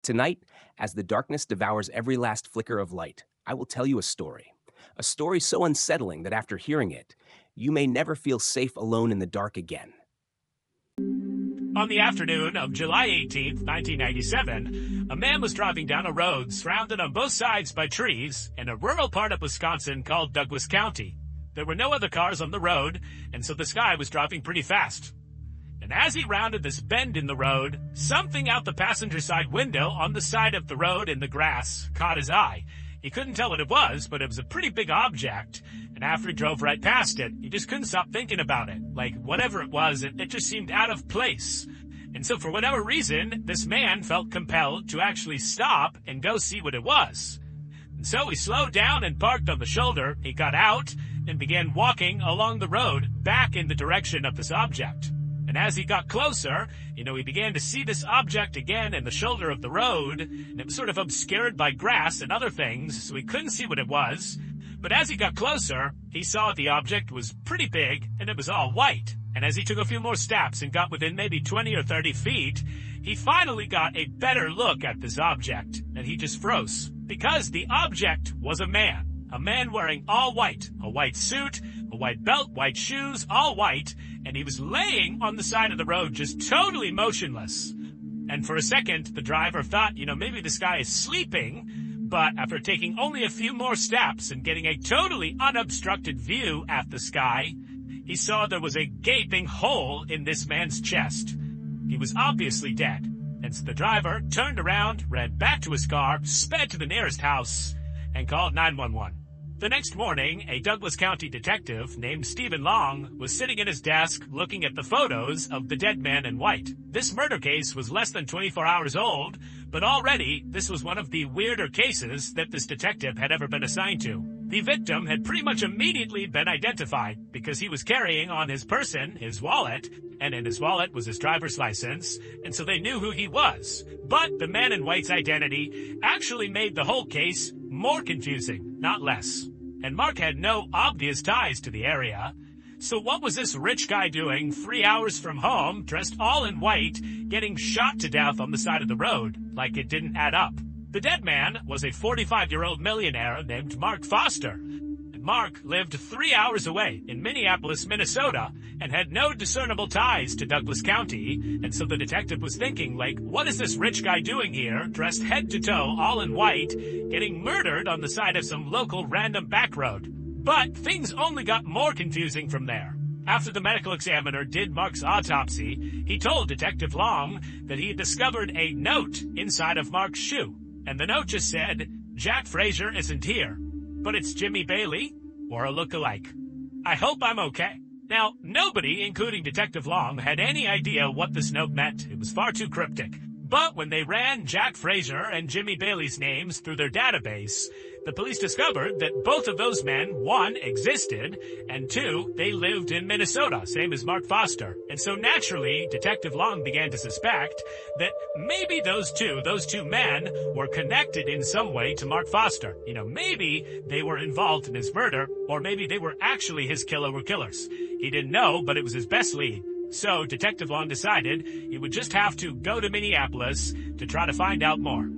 Tonight, as the darkness devours every last flicker of light, I will tell you a story. A story so unsettling that after hearing it, you may never feel safe alone in the dark again. On the afternoon of July 18th, 1997, a man was driving down a road surrounded on both sides by trees in a rural part of Wisconsin called Douglas County. There were no other cars on the road, and so this guy was driving pretty fast. And as he rounded this bend in the road, something out the passenger side window on the side of the road in the grass caught his eye. He couldn't tell what it was, but it was a pretty big object, and after he drove right past it, he just couldn't stop thinking about it. Like, whatever it was, it just seemed out of place. And so for whatever reason, this man felt compelled to actually stop and go see what it was. And so he slowed down and parked on the shoulder. He got out and began walking along the road back in the direction of this object. And as he got closer, he began to see this object again in the shoulder of the road, and it was sort of obscured by grass and other things, so he couldn't see what it was. But as he got closer, he saw the object was pretty big, and it was all white. And as he took a few more steps and got within maybe 20 or 30 feet, he finally got a better look at this object, and he just froze. Because the object was a man wearing all white, a white suit, a white belt, white shoes, all white, and he was laying on the side of the road just totally motionless. And for a second, the driver thought, maybe this guy is sleeping, but after taking only a few more steps and getting a totally unobstructed view at the sky, he saw there was a gaping hole in this man's chest. He was obviously dead, and so the driver turned around, ran back to his car, sped to the nearest house, and called 911. The next morning, a Douglas County detective named Stephen Long was sitting at his desk looking at the photos of the dead man in white. This murder case was less than 24 hours old, but already this was one of the weirder cases that this detective had ever been assigned to. The victim had pretty much immediately been identified because he was carrying on his person his wallet, and in his wallet was his driver's license, and so they knew who he was. But the man in white's identity actually made the whole case more confusing, not less. And Mark had no obvious ties to the area. So what was this rich guy doing 3 hours from home, dressed all in white, getting shot to death on the side of the road? Like it didn't add up. The dead man was a 45-year-old millionaire named Mark Foster. And Mark lived 3 hours away in Minneapolis, Minnesota, and had no discernible ties to Douglas County. And so the detective was thinking, what is this rich guy doing here, dressed head to toe, all in white, getting murdered on the side of some local random back road? But things only got more confusing from there. After the medical examiner did Mark's autopsy, he told Detective Long that he had discovered a note inside of Mark's shoe. And the note just said, "Jack Frazier isn't here, but it's Jimmy Bailey or a look-alike. I hope I'm okay." Now, nobody, including Detective Long, had any idea what this note meant. It was far too cryptic. But when they ran Jack Frazier and Jimmy Bailey's names through their database, the police discovered that both of those men, one, existed, and two, they lived in Minnesota, same as Mark Foster. And so naturally, Detective Long began to suspect that maybe those two men were connected in some way to Mark Foster. Maybe they were involved in his murder, or maybe they were actually his killer or killers. He didn't know, but it was his best lead. So Detective Long decided he would just have to go to Minneapolis to try to find out more.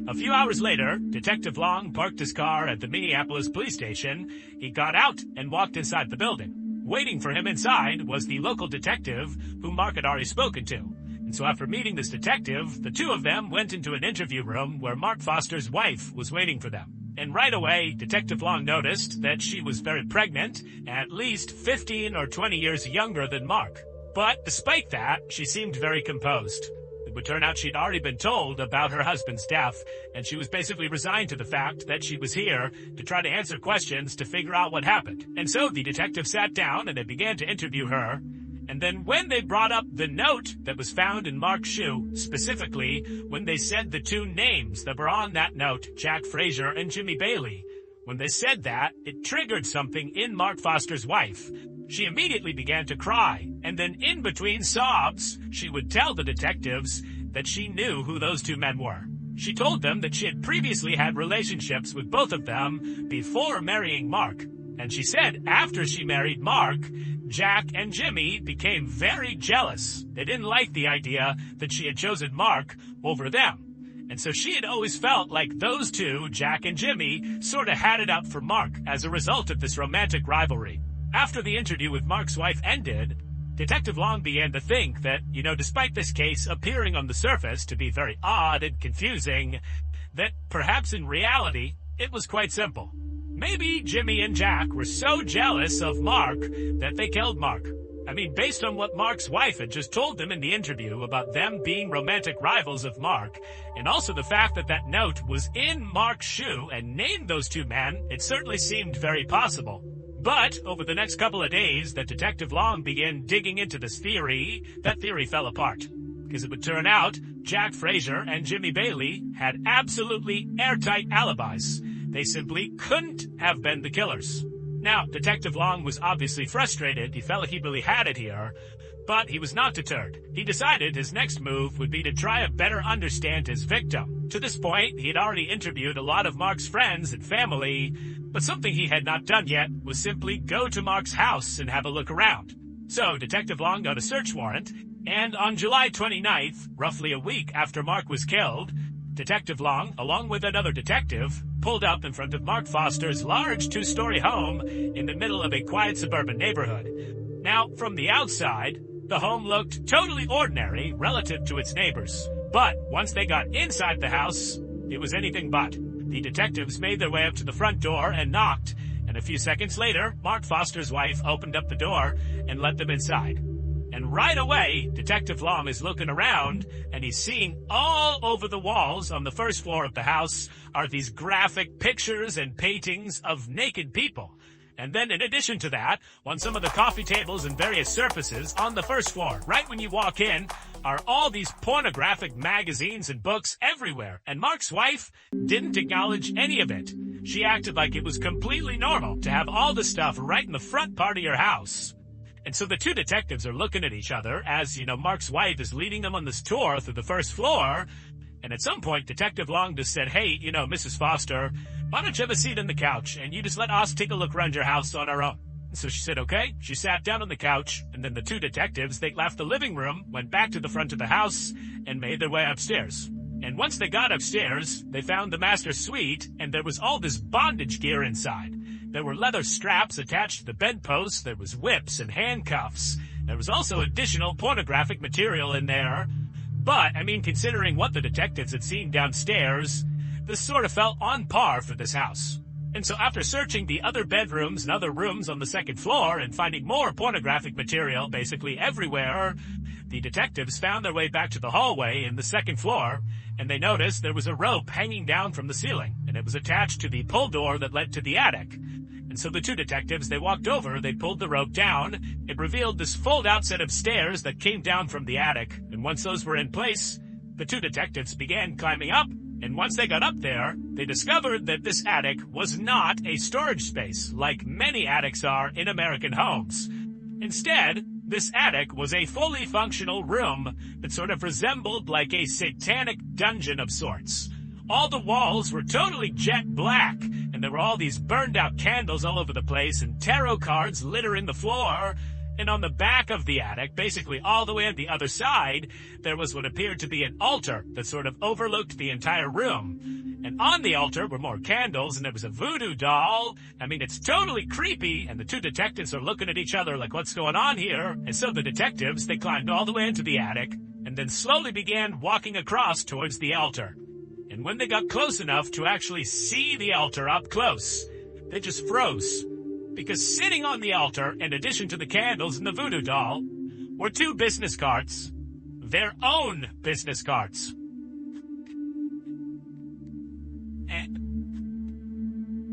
A few hours later, Detective Long parked his car at the Minneapolis police station. He got out and walked inside the building. Waiting for him inside was the local detective whom Mark had already spoken to. And so after meeting this detective, the two of them went into an interview room where Mark Foster's wife was waiting for them. And right away, Detective Long noticed that she was very pregnant, at least 15 or 20 years younger than Mark. But despite that, she seemed very composed. It would turn out she'd already been told about her husband's death, and she was basically resigned to the fact that she was here to try to answer questions to figure out what happened. And so the detective sat down and they began to interview her. And then when they brought up the note that was found in Mark's shoe, specifically when they said the two names that were on that note, Jack Frazier and Jimmy Bailey, when they said that, it triggered something in Mark Foster's wife. She immediately began to cry, and then in between sobs, she would tell the detectives that she knew who those two men were. She told them that she had previously had relationships with both of them before marrying Mark. And she said after she married Mark, Jack and Jimmy became very jealous. They didn't like the idea that she had chosen Mark over them. And so she had always felt like those two, Jack and Jimmy, sort of had it up for Mark as a result of this romantic rivalry. After the interview with Mark's wife ended, Detective Long began to think that, despite this case appearing on the surface to be very odd and confusing, that perhaps in reality, it was quite simple. Maybe Jimmy and Jack were so jealous of Mark that they killed Mark. I mean, based on what Mark's wife had just told them in the interview about them being romantic rivals of Mark, and also the fact that that note was in Mark's shoe and named those two men, it certainly seemed very possible. But over the next couple of days that Detective Long began digging into this theory, that theory fell apart. Because it would turn out Jack Fraser and Jimmy Bailey had absolutely airtight alibis. They simply couldn't have been the killers. Now, Detective Long was obviously frustrated. He felt like he really had it here. But he was not deterred. He decided his next move would be to try to better understand his victim. To this point, he had already interviewed a lot of Mark's friends and family, but something he had not done yet was simply go to Mark's house and have a look around. So, Detective Long got a search warrant, and on July 29th, roughly a week after Mark was killed, Detective Long, along with another detective, pulled up in front of Mark Foster's large two-story home in the middle of a quiet suburban neighborhood. Now, from the outside, the home looked totally ordinary relative to its neighbors. But once they got inside the house, it was anything but. The detectives made their way up to the front door and knocked, and a few seconds later, Mark Foster's wife opened up the door and let them inside. And right away, Detective Long is looking around, and he's seeing all over the walls on the first floor of the house are these graphic pictures and paintings of naked people. And then in addition to that, on some of the coffee tables and various surfaces on the first floor, right when you walk in, are all these pornographic magazines and books everywhere. And Mark's wife didn't acknowledge any of it. She acted like it was completely normal to have all this stuff right in the front part of your house. And so the two detectives are looking at each other as, Mark's wife is leading them on this tour through the first floor. And at some point, Detective Long just said, hey, Mrs. Foster, why don't you have a seat on the couch and you just let us take a look around your house on our own? So she said, okay. She sat down on the couch, and then the two detectives, they left the living room, went back to the front of the house, and made their way upstairs. And once they got upstairs, they found the master suite, and there was all this bondage gear inside. There were leather straps attached to the bedposts, there was whips and handcuffs. There was also additional pornographic material in there. But, considering what the detectives had seen downstairs, this sort of felt on par for this house. And so after searching the other bedrooms and other rooms on the second floor and finding more pornographic material basically everywhere, the detectives found their way back to the hallway in the second floor, and they noticed there was a rope hanging down from the ceiling, and it was attached to the pull door that led to the attic. And so the two detectives, they walked over, they pulled the rope down, it revealed this fold-out set of stairs that came down from the attic, and once those were in place, the two detectives began climbing up. And once they got up there, they discovered that this attic was not a storage space like many attics are in American homes. Instead, this attic was a fully functional room that sort of resembled like a satanic dungeon of sorts. All the walls were totally jet black, and there were all these burned out candles all over the place and tarot cards littering the floor. And on the back of the attic, basically all the way on the other side, there was what appeared to be an altar that sort of overlooked the entire room. And on the altar were more candles, and there was a voodoo doll. It's totally creepy, and the two detectives are looking at each other like, what's going on here? And so the detectives, they climbed all the way into the attic, and then slowly began walking across towards the altar. And when they got close enough to actually see the altar up close, they just froze. Because sitting on the altar, in addition to the candles and the voodoo doll, were two business cards. Their own business cards.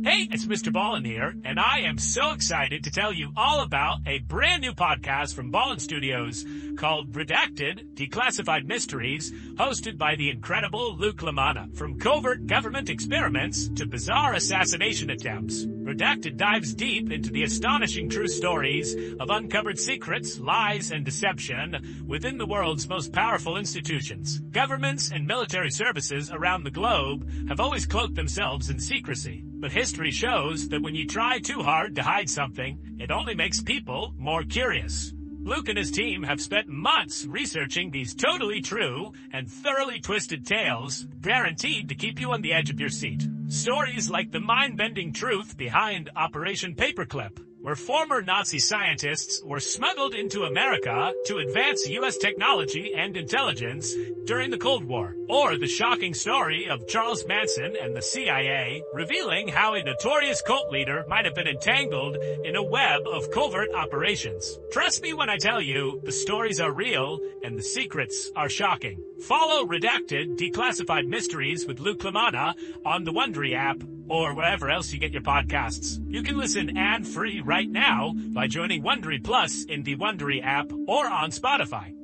Hey, it's Mr. Ballin here, and I am so excited to tell you all about a brand new podcast from Ballin Studios called Redacted, Declassified Mysteries, hosted by the incredible Luke LaManna. From covert government experiments to bizarre assassination attempts, Redacted dives deep into the astonishing true stories of uncovered secrets, lies, and deception within the world's most powerful institutions. Governments and military services around the globe have always cloaked themselves in secrecy. But history shows that when you try too hard to hide something, it only makes people more curious. Luke and his team have spent months researching these totally true and thoroughly twisted tales, guaranteed to keep you on the edge of your seat. Stories like the mind-bending truth behind Operation Paperclip, where former Nazi scientists were smuggled into America to advance U.S. technology and intelligence during the Cold War. Or the shocking story of Charles Manson and the CIA, revealing how a notorious cult leader might have been entangled in a web of covert operations. Trust me when I tell you, the stories are real and the secrets are shocking. Follow Redacted Declassified Mysteries with Luke Lamana on the Wondery app or wherever else you get your podcasts. You can listen ad-free right now by joining Wondery Plus in the Wondery app or on Spotify.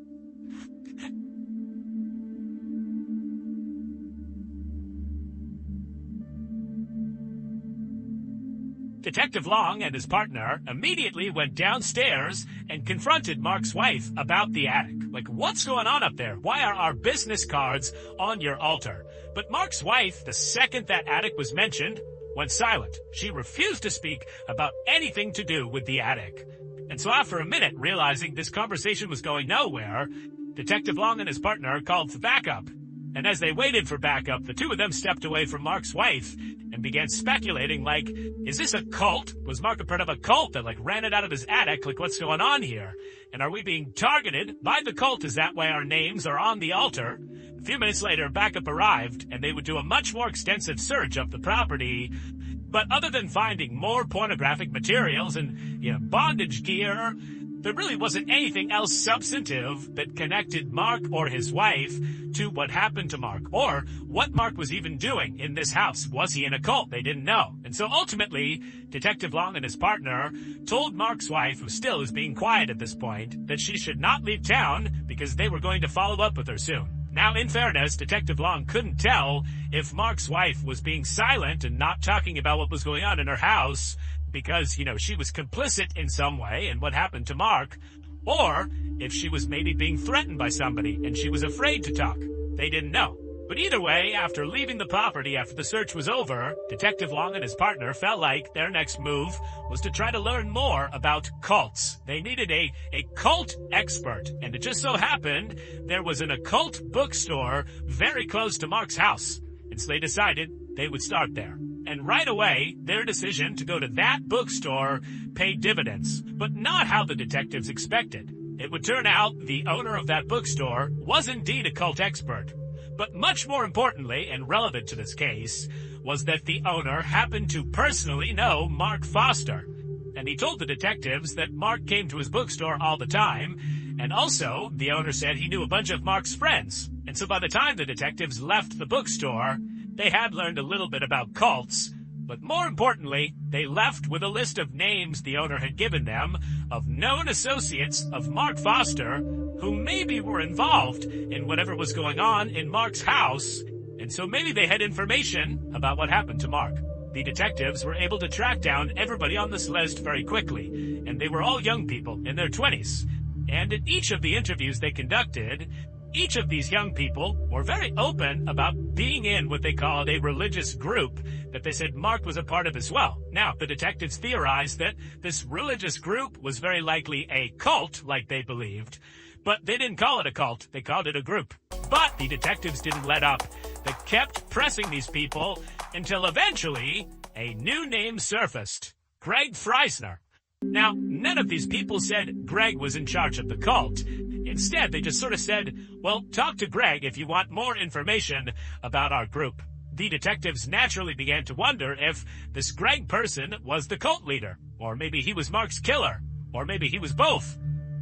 Detective Long and his partner immediately went downstairs and confronted Mark's wife about the attic. Like, what's going on up there? Why are our business cards on your altar? But Mark's wife, the second that attic was mentioned, went silent. She refused to speak about anything to do with the attic. And so after a minute, realizing this conversation was going nowhere, Detective Long and his partner called for backup. And as they waited for backup, the two of them stepped away from Mark's wife and began speculating, like, is this a cult? Was Mark a part of a cult that, ran it out of his attic? Like, what's going on here? And are we being targeted by the cult? Is that why our names are on the altar? A few minutes later, backup arrived, and they would do a much more extensive search of the property. But other than finding more pornographic materials and, bondage gear, there really wasn't anything else substantive that connected Mark or his wife to what happened to Mark, or what Mark was even doing in this house. Was he in a cult? They didn't know. And so ultimately, Detective Long and his partner told Mark's wife, who still is being quiet at this point, that she should not leave town because they were going to follow up with her soon. Now, in fairness, Detective Long couldn't tell if Mark's wife was being silent and not talking about what was going on in her house because, she was complicit in some way in what happened to Mark, or if she was maybe being threatened by somebody and she was afraid to talk. They didn't know. But either way, after leaving the property after the search was over, Detective Long and his partner felt like their next move was to try to learn more about cults. They needed a cult expert, and it just so happened there was an occult bookstore very close to Mark's house, and so they decided they would start there. And right away, their decision to go to that bookstore paid dividends, but not how the detectives expected. It would turn out the owner of that bookstore was indeed a cult expert. But much more importantly, and relevant to this case, was that the owner happened to personally know Mark Foster. And he told the detectives that Mark came to his bookstore all the time, and also the owner said he knew a bunch of Mark's friends. And so by the time the detectives left the bookstore, they had learned a little bit about cults, but more importantly, they left with a list of names the owner had given them of known associates of Mark Foster who maybe were involved in whatever was going on in Mark's house, and so maybe they had information about what happened to Mark. The detectives were able to track down everybody on this list very quickly, and they were all young people in their 20s. And in each of the interviews they conducted, each of these young people were very open about being in what they called a religious group that they said Mark was a part of as well. Now, the detectives theorized that this religious group was very likely a cult, like they believed, but they didn't call it a cult, they called it a group. But the detectives didn't let up. They kept pressing these people until eventually a new name surfaced: Greg Freisner. Now, none of these people said Greg was in charge of the cult. Instead, they just sort of said, well, talk to Greg if you want more information about our group. The detectives naturally began to wonder if this Greg person was the cult leader, or maybe he was Mark's killer, or maybe he was both.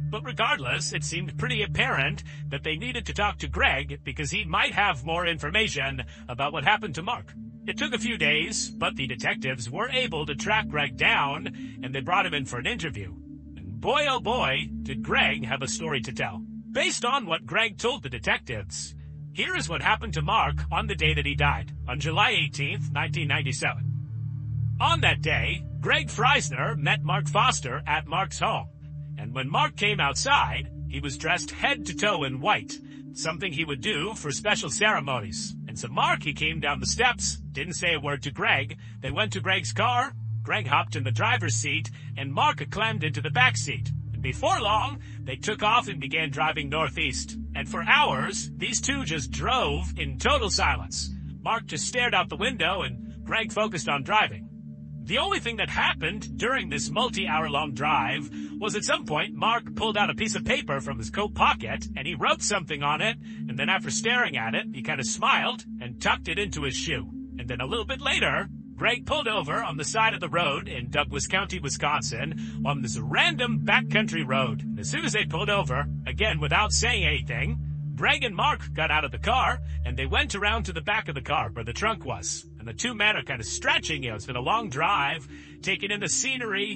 But regardless, it seemed pretty apparent that they needed to talk to Greg because he might have more information about what happened to Mark. It took a few days, but the detectives were able to track Greg down, and they brought him in for an interview. And boy, oh boy, did Greg have a story to tell. Based on what Greg told the detectives, here is what happened to Mark on the day that he died, on July 18th, 1997. On that day, Greg Freisner met Mark Foster at Mark's home. And when Mark came outside, he was dressed head to toe in white, something he would do for special ceremonies. And so Mark, he came down the steps, didn't say a word to Greg. They went to Greg's car. Greg hopped in the driver's seat, and Mark climbed into the back seat. Before long, they took off and began driving northeast. And for hours, these two just drove in total silence. Mark just stared out the window and Greg focused on driving. The only thing that happened during this multi-hour-long drive was at some point Mark pulled out a piece of paper from his coat pocket and he wrote something on it, and then after staring at it, he kind of smiled and tucked it into his shoe. And then a little bit later, Greg pulled over on the side of the road in Douglas County, Wisconsin, on this random backcountry road. And as soon as they pulled over, again without saying anything, Greg and Mark got out of the car, and they went around to the back of the car where the trunk was. And the two men are kind of stretching, it's been a long drive, taking in the scenery,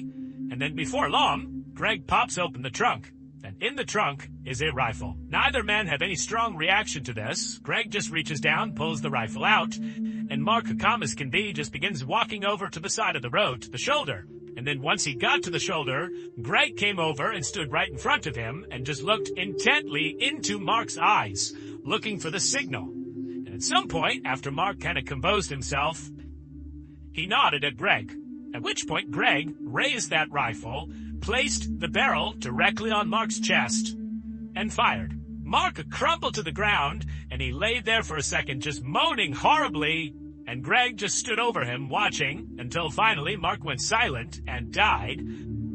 and then before long, Greg pops open the trunk. And in the trunk is a rifle. Neither man have any strong reaction to this. Greg just reaches down, pulls the rifle out, and Mark, calm as can be, just begins walking over to the side of the road, to the shoulder. And then once he got to the shoulder, Greg came over and stood right in front of him and just looked intently into Mark's eyes, looking for the signal. And at some point, after Mark kind of composed himself, he nodded at Greg, at which point Greg raised that rifle, placed the barrel directly on Mark's chest, and fired. Mark crumpled to the ground, and he lay there for a second just moaning horribly, and Greg just stood over him watching until finally Mark went silent and died,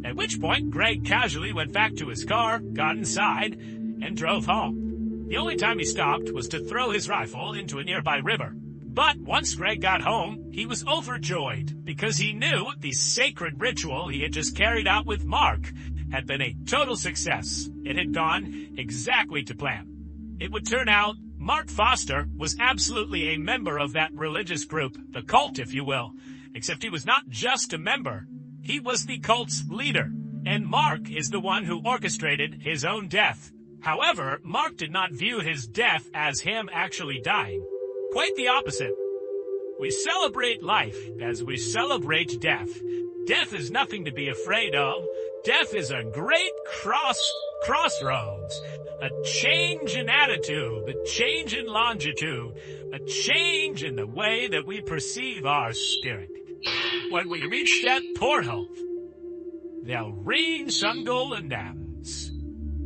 at which point Greg casually went back to his car, got inside, and drove home. The only time he stopped was to throw his rifle into a nearby river. But once Greg got home, he was overjoyed because he knew the sacred ritual he had just carried out with Mark had been a total success. It had gone exactly to plan. It would turn out Mark Foster was absolutely a member of that religious group, the cult, if you will. Except he was not just a member. He was the cult's leader. And Mark is the one who orchestrated his own death. However, Mark did not view his death as him actually dying. Quite the opposite. We celebrate life as we celebrate death. Death is nothing to be afraid of. Death is a great crossroads, a change in attitude, a change in longitude, a change in the way that we perceive our spirit. When we reach that portal, they'll ring some golden dams.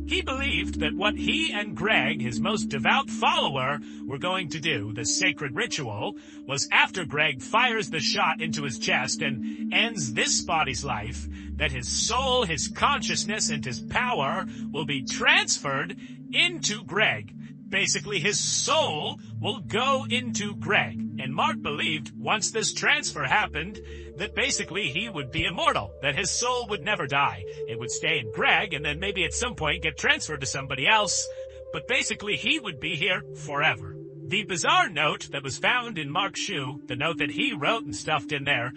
He believed that what he and Greg, his most devout follower, were going to do, the sacred ritual, was after Greg fires the shot into his chest and ends this body's life, that his soul, his consciousness, and his power will be transferred into Greg. Basically, his soul will go into Greg. And Mark believed once this transfer happened, that basically he would be immortal, that his soul would never die. It would stay in Greg and then maybe at some point get transferred to somebody else, but basically he would be here forever. The bizarre note that was found in Mark's shoe, the note that he wrote and stuffed in there,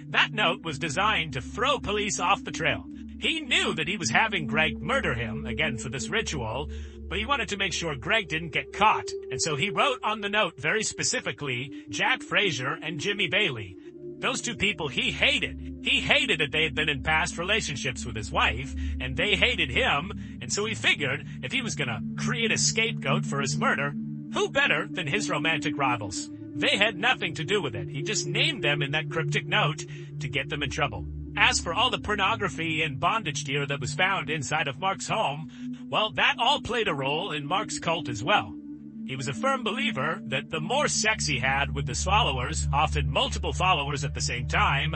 that note was designed to throw police off the trail. He knew that he was having Greg murder him, again for this ritual, but he wanted to make sure Greg didn't get caught. And so he wrote on the note very specifically, Jack Frazier and Jimmy Bailey. Those two people he hated. He hated that they had been in past relationships with his wife, and they hated him, and so he figured if he was gonna create a scapegoat for his murder, who better than his romantic rivals? They had nothing to do with it. He just named them in that cryptic note to get them in trouble. As for all the pornography and bondage gear that was found inside of Mark's home, well, that all played a role in Mark's cult as well. He was a firm believer that the more sex he had with his followers, often multiple followers at the same time,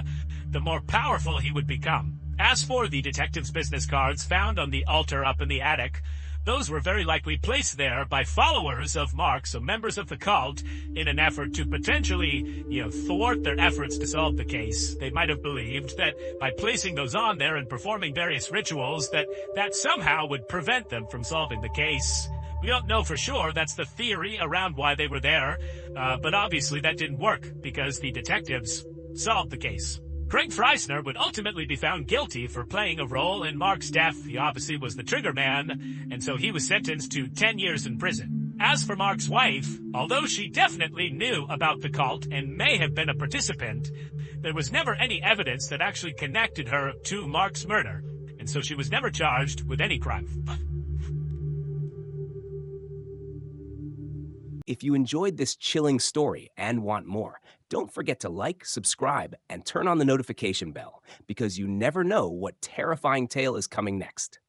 the more powerful he would become. As for the detective's business cards found on the altar up in the attic, those were very likely placed there by followers of Mark, so members of the cult, in an effort to potentially, thwart their efforts to solve the case. They might have believed that by placing those on there and performing various rituals, that somehow would prevent them from solving the case. We don't know for sure. That's the theory around why they were there, but obviously that didn't work because the detectives solved the case. Craig Freisner would ultimately be found guilty for playing a role in Mark's death. He obviously was the trigger man, and so he was sentenced to 10 years in prison. As for Mark's wife, although she definitely knew about the cult and may have been a participant, there was never any evidence that actually connected her to Mark's murder, and so she was never charged with any crime. If you enjoyed this chilling story and want more, don't forget to like, subscribe, and turn on the notification bell because you never know what terrifying tale is coming next.